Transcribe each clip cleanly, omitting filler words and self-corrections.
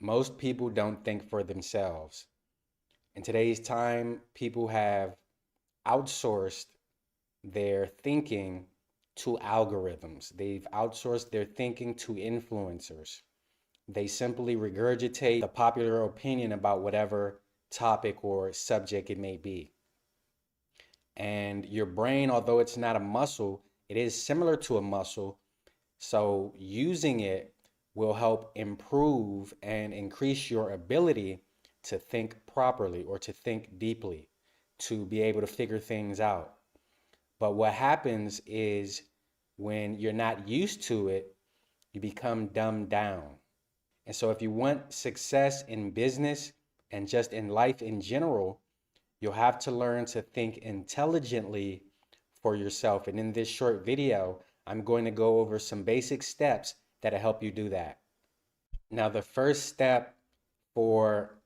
Most people don't think for themselves. In today's time, people have outsourced their thinking to algorithms. They've outsourced their thinking to influencers. They simply regurgitate the popular opinion about whatever topic or subject it may be. And your brain, although it's not a muscle, it is similar to a muscle. So using it will help improve and increase your ability to think properly or to think deeply, to be able to figure things out. But what happens is when you're not used to it, you become dumbed down. And so if you want success in business and just in life in general, you'll have to learn to think intelligently for yourself. And in this short video, I'm going to go over some basic steps that'll help you do that. Now, the first step for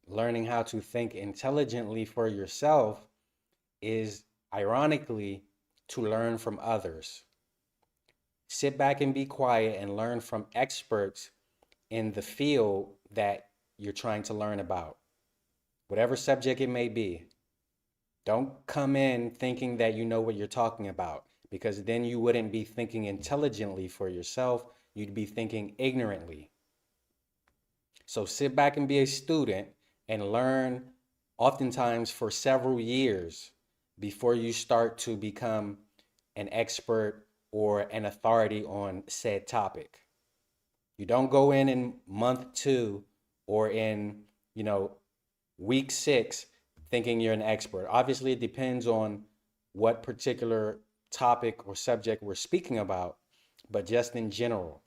learning how to think intelligently for yourself is, ironically, to learn from others. Sit back and be quiet and learn from experts in the field that you're trying to learn about, whatever subject it may be. Don't come in thinking that you know what you're talking about, because then you wouldn't be thinking intelligently for yourself. You'd be thinking ignorantly. So sit back and be a student and learn, oftentimes for several years, before you start to become an expert or an authority on said topic. You don't go in month 2 or in, week 6 thinking you're an expert. Obviously, it depends on what particular topic or subject we're speaking about, but just in general,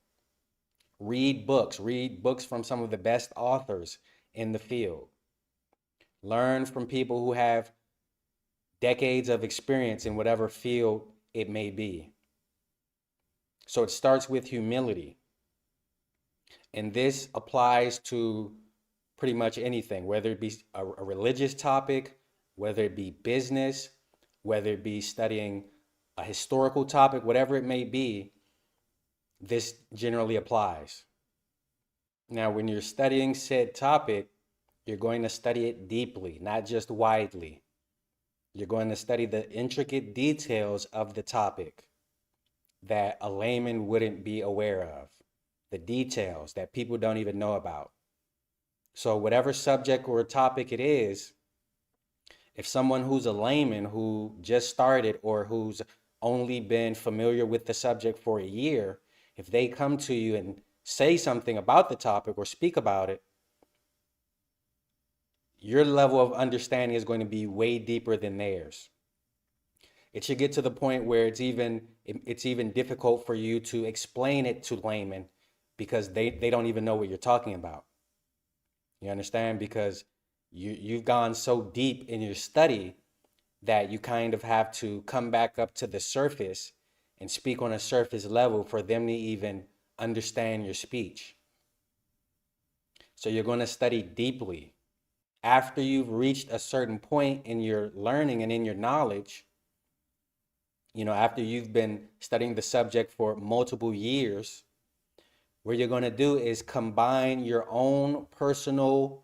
read books from some of the best authors in the field. Learn from people who have decades of experience in whatever field it may be. So it starts with humility. And this applies to pretty much anything, whether it be a religious topic, whether it be business, whether it be studying a historical topic, whatever it may be, this generally applies. Now, when you're studying said topic, you're going to study it deeply, not just widely. You're going to study the intricate details of the topic that a layman wouldn't be aware of, the details that people don't even know about. So whatever subject or topic it is, if someone who's a layman who just started or who's only been familiar with the subject for a year, if they come to you and say something about the topic or speak about it, your level of understanding is going to be way deeper than theirs. It should get to the point where it's even difficult for you to explain it to laymen because they don't even know what you're talking about. You understand? Because you've gone so deep in your study that you kind of have to come back up to the surface and speak on a surface level for them to even understand your speech. So you're going to study deeply. After you've reached a certain point in your learning and in your knowledge, after you've been studying the subject for multiple years, what you're going to do is combine your own personal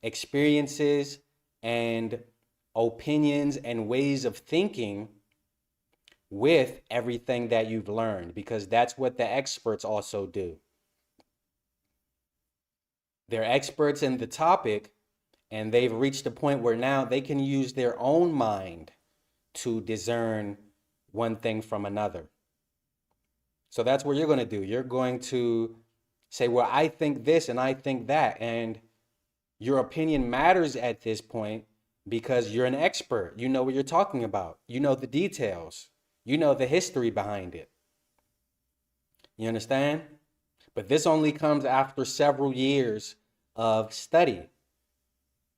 experiences and opinions and ways of thinking with everything that you've learned, because that's what the experts also do. They're experts in the topic, and they've reached a point where now they can use their own mind to discern one thing from another. So that's what you're going to do. You're going to say, well, I think this and I think that. And your opinion matters at this point because you're an expert. You know what you're talking about. You know the details. You know the history behind it. You understand? But this only comes after several years of study.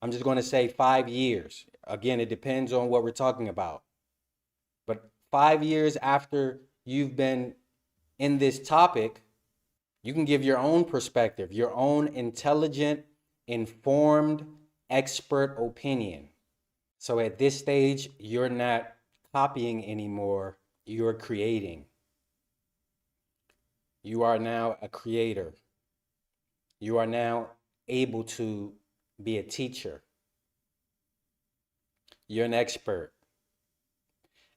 I'm just going to say 5 years. Again, it depends on what we're talking about. But 5 years after you've been in this topic, you can give your own perspective, your own intelligent, informed, expert opinion. So at this stage, you're not copying anymore, you're creating. You are now a creator. You are now able to be a teacher. You're an expert.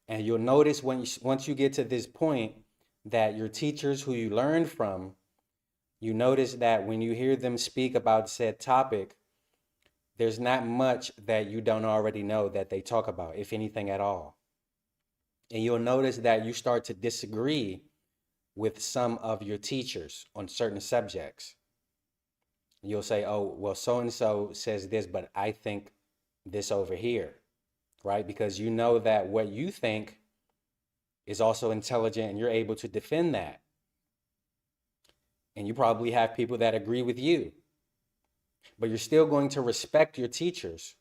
And you'll notice once you get to this point that your teachers who you learn from, you notice that when you hear them speak about said topic, there's not much that you don't already know that they talk about, if anything at all. And you'll notice that you start to disagree with some of your teachers on certain subjects. You'll say, oh, well, so and so says this, but I think this over here, right? Because you know that what you think is also intelligent and you're able to defend that. And you probably have people that agree with you, but you're still going to respect your teachers.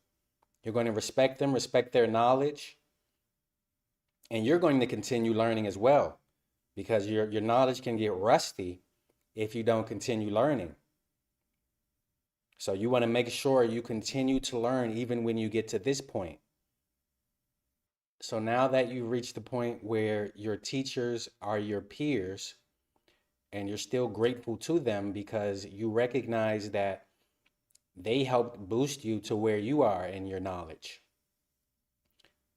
You're going to respect them, respect their knowledge, and you're going to continue learning as well, because your knowledge can get rusty if you don't continue learning. So you want to make sure you continue to learn even when you get to this point. So now that you've reached the point where your teachers are your peers and you're still grateful to them because you recognize that they helped boost you to where you are in your knowledge.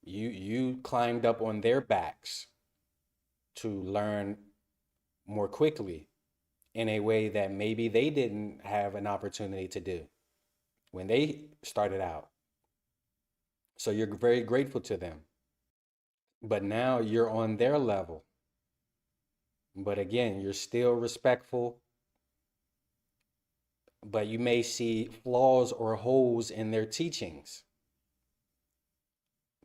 You climbed up on their backs to learn more quickly in a way that maybe they didn't have an opportunity to do when they started out. So you're very grateful to them. But now you're on their level. But again, you're still respectful, but you may see flaws or holes in their teachings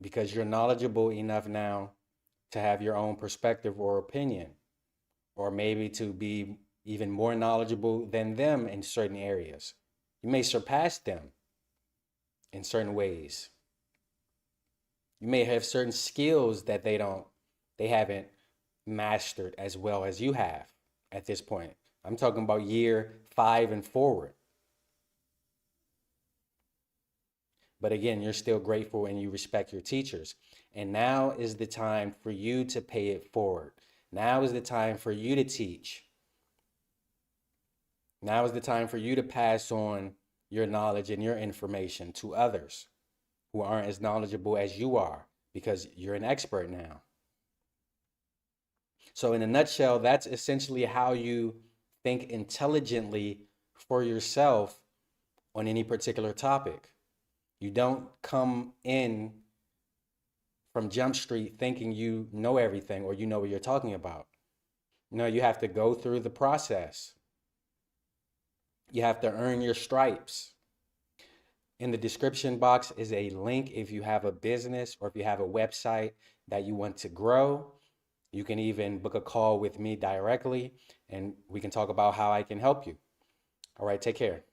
because you're knowledgeable enough now to have your own perspective or opinion, or maybe to be even more knowledgeable than them in certain areas. You may surpass them in certain ways. You may have certain skills that they haven't mastered as well as you have at this point. I'm talking about year 5 and forward. But again, you're still grateful and you respect your teachers. And now is the time for you to pay it forward. Now is the time for you to teach. Now is the time for you to pass on your knowledge and your information to others who aren't as knowledgeable as you are, because you're an expert now. So in a nutshell, that's essentially how you think intelligently for yourself on any particular topic. You don't come in from Jump Street thinking you know everything or you know what you're talking about. No, you have to go through the process. You have to earn your stripes. In the description box is a link if you have a business or if you have a website that you want to grow. You can even book a call with me directly and we can talk about how I can help you. All right, take care.